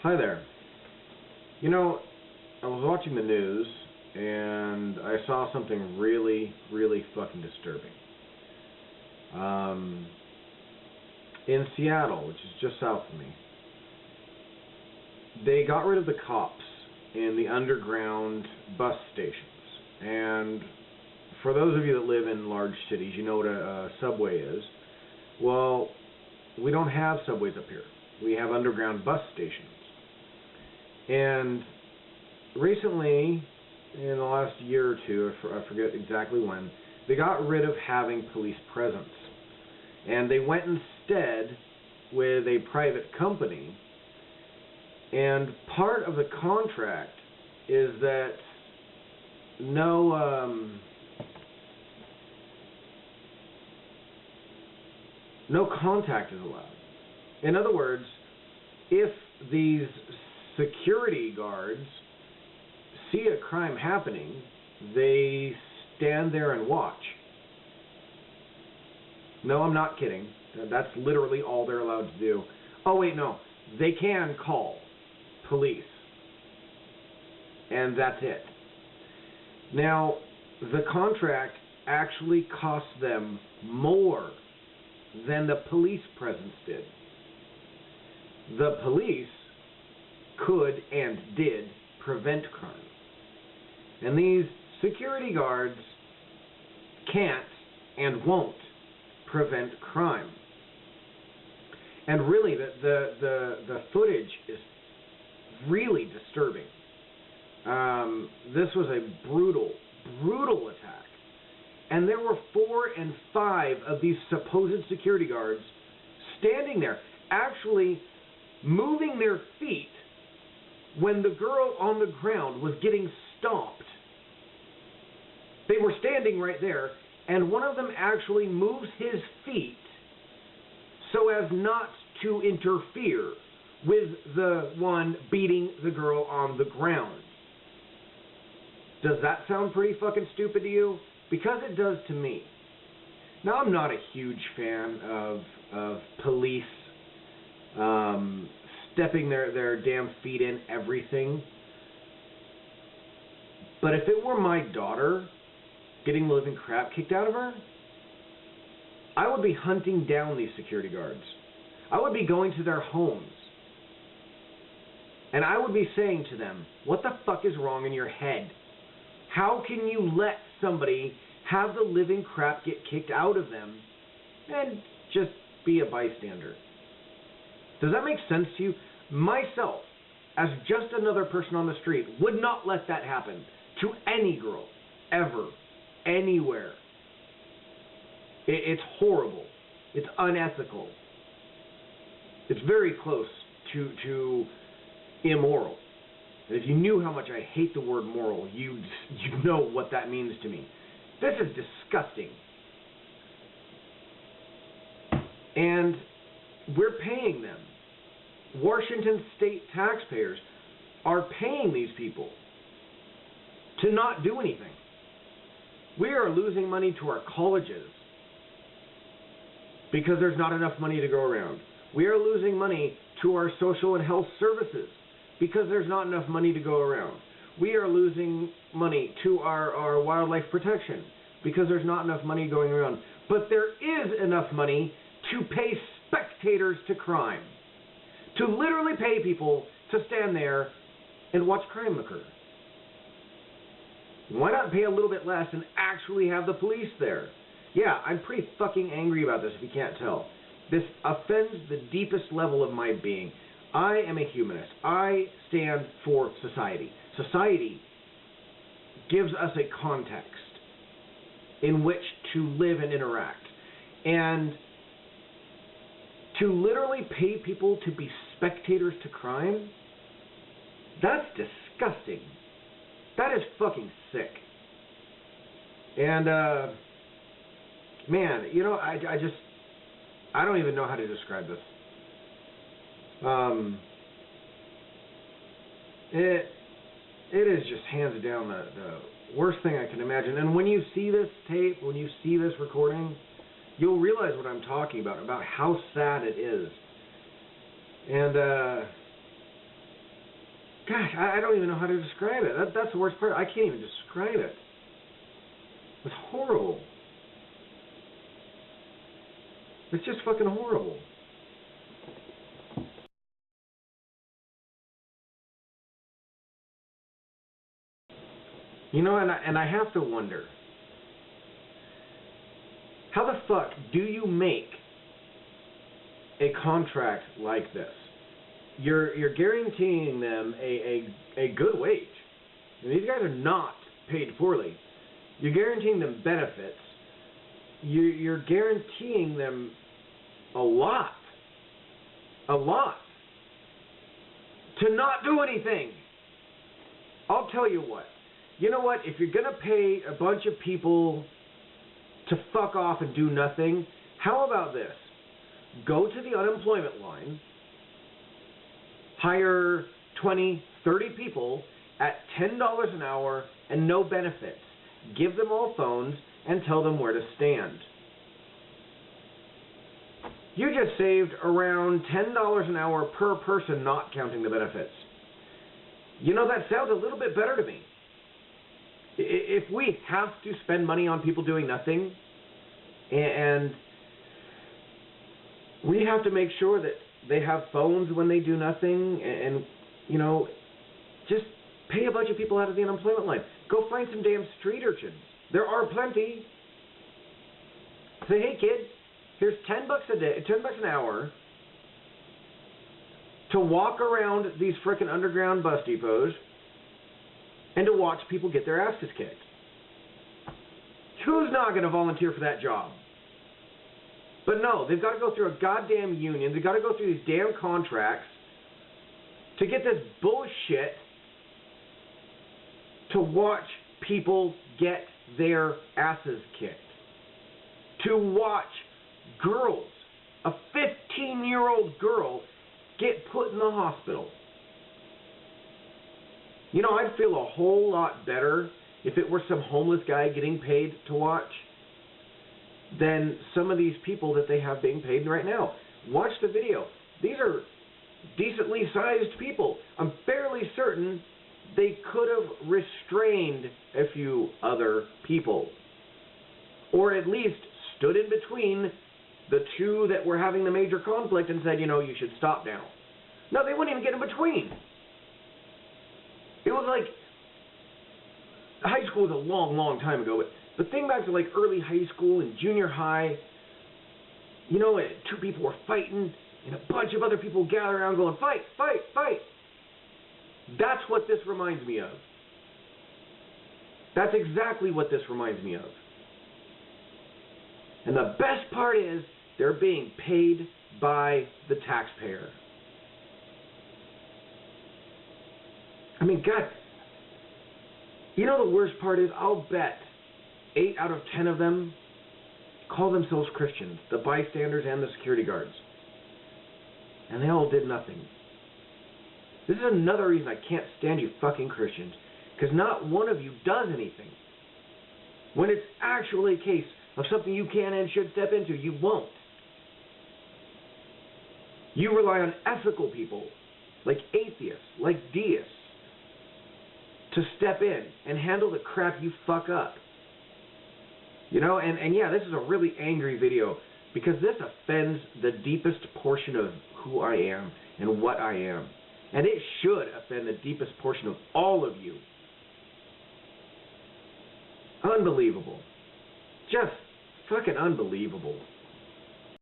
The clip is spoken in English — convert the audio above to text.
Hi there. You know, I was watching the news and I saw something really, really fucking disturbing. In Seattle, which is just south of me, they got rid of the cops in the underground bus stations. And for those of you that live in large cities, you know what a subway is. Well, we don't have subways up here. We have underground bus stations. And recently, in the last year or two, I forget exactly when, they got rid of having police presence. And they went instead with a private company. And part of the contract is that no contact is allowed. In other words, if these security guards see a crime happening, they stand there and watch. No, I'm not kidding. That's literally all they're allowed to do. Oh, wait, no. They can call police. And that's it. Now, the contract actually costs them more than the police presence did. The police could and did prevent crime. And these security guards can't and won't prevent crime. And really, the footage is really disturbing. This was a brutal attack. And there were 4 and 5 of these supposed security guards standing there, actually moving their feet when the girl on the ground was getting stomped. They were standing right there, and one of them actually moves his feet so as not to interfere with the one beating the girl on the ground. Does that sound pretty fucking stupid to you? Because it does to me. Now, I'm not a huge fan of police stepping their damn feet in everything. But if it were my daughter getting the living crap kicked out of her, I would be hunting down these security guards. I would be going to their homes. And I would be saying to them, what the fuck is wrong in your head? How can you let somebody have the living crap get kicked out of them and just be a bystander? Does that make sense to you? Myself, as just another person on the street, would not let that happen to any girl, ever, anywhere. It's horrible. It's unethical. It's very close to immoral. And if you knew how much I hate the word moral, you know what that means to me. This is disgusting. And we're paying them. Washington state taxpayers are paying these people to not do anything. We are losing money to our colleges because there's not enough money to go around. We are losing money to our social and health services because there's not enough money to go around. We are losing money to our wildlife protection because there's not enough money going around. But there is enough money to pay spectators to crime. To literally pay people to stand there and watch crime occur. Why not pay a little bit less and actually have the police there? Yeah, I'm pretty fucking angry about this if you can't tell. This offends the deepest level of my being. I am a humanist. I stand for society. Society gives us a context in which to live and interact. And to literally pay people to be spectators to crime, that's disgusting. That is fucking sick. And, man, you know, I don't even know how to describe this. It is just hands down the worst thing I can imagine. And when you see this tape, when you see this recording, you'll realize what I'm talking about how sad it is. And Gosh, I don't even know how to describe it. That's the worst part. I can't even describe it. It's horrible. It's just fucking horrible. You know, and I have to wonder, how the fuck do you make a contract like this? You're guaranteeing them a good wage. And these guys are not paid poorly. You're guaranteeing them benefits. You're guaranteeing them a lot. A lot. To not do anything. I'll tell you what. You know what? If you're going to pay a bunch of people to fuck off and do nothing, how about this? Go to the unemployment line, hire 20, 30 people at $10 an hour and no benefits. Give them all phones and tell them where to stand. You just saved around $10 an hour per person, not counting the benefits. You know, that sounds a little bit better to me. If we have to spend money on people doing nothing, and we have to make sure that they have phones when they do nothing, and you know, just pay a bunch of people out of the unemployment line. Go find some damn street urchins. There are plenty. Say, hey kid, here's $10 a day, $10 an hour to walk around these frickin' underground bus depots and to watch people get their asses kicked. Who's not going to volunteer for that job? But no, they've got to go through a goddamn union. They've got to go through these damn contracts to get this bullshit to watch people get their asses kicked. To watch girls, a 15-year-old girl, get put in the hospital. You know, I'd feel a whole lot better if it were some homeless guy getting paid to watch than some of these people that they have being paid right now. Watch the video. These are decently sized people. I'm fairly certain they could have restrained a few other people. Or at least stood in between the two that were having the major conflict and said, you know, you should stop now. No, they wouldn't even get in between. It was like, high school was a long, long time ago, but think back to like early high school and junior high, you know, two people were fighting and a bunch of other people gather around going, fight, fight, fight. That's what this reminds me of. That's exactly what this reminds me of. And the best part is, they're being paid by the taxpayer. I mean, God, you know the worst part is, I'll bet 8 out of 10 of them call themselves Christians, the bystanders and the security guards. And they all did nothing. This is another reason I can't stand you fucking Christians, because not one of you does anything. When it's actually a case of something you can and should step into, you won't. You rely on ethical people, like atheists, like deists, to step in and handle the crap you fuck up. You know, and yeah, this is a really angry video, because this offends the deepest portion of who I am and what I am. And it should offend the deepest portion of all of you. Unbelievable. Just fucking unbelievable.